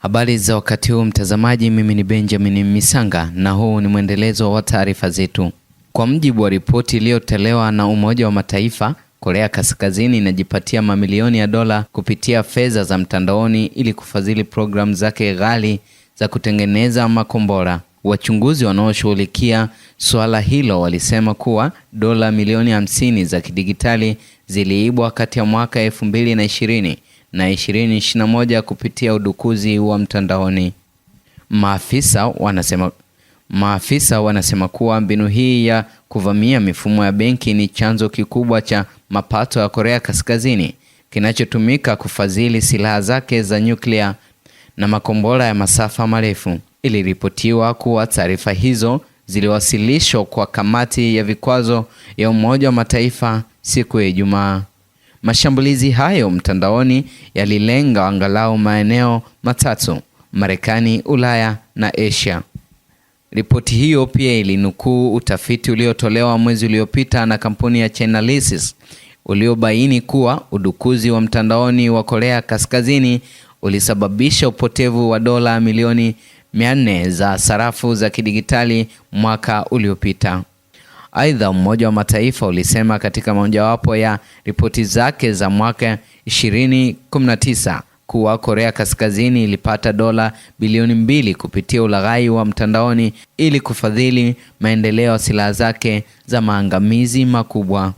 Habari za wakati huu mtazamaji, mimi ni Benjamin Misanga na huu ni mwendelezo wa taarifa zetu. Kwa mjibu wa ripoti iliyotolewa na Umoja wa Mataifa, Korea Kaskazini inajipatia mamilioni ya dola kupitia fedha za mtandaoni ili kufadhili programu zake ghali za kutengeneza makombora. Wachunguzi wanaoshughulikia suala hilo walisema kuwa dola milioni 50 za kidigitali ziliibwa kati ya mwaka 2020 na 2021 kupitia udukuzi wa mtandaoni. Maafisa wanasema kuwa mbinu hii ya kuvamia mifumo ya benki ni chanzo kikubwa cha mapato ya Korea Kaskazini, kinachotumika kufadhili silaha zake za nyuklia na makombora ya masafa marefu. Iliripotiwa kuwa taarifa hizo ziliwasilishwa kwa kamati ya vikwazo ya Umoja wa Mataifa siku ya Ijumaa. Mashambulizi hayo mtandaoni yalilenga angalau maeneo matatu: Marekani, Ulaya na Asia. Ripoti hiyo pia ilinukuu utafiti uliotolewa mwezi uliopita na kampuni ya Chainalysis uliobaini kuwa udukuzi wa mtandaoni wa Korea Kaskazini ulisababisha upotevu wa dola milioni 400 za sarafu za kidigitali mwaka uliopita. Aidha, Umoja wa Mataifa ulisema katika mojawapo ya ripoti zake za mwaka 2019 kuwa Korea Kaskazini ilipata dola bilioni 2 kupitia ulaghai wa mtandaoni ili kufadhili maendeleo ya silaha zake za maangamizi makubwa.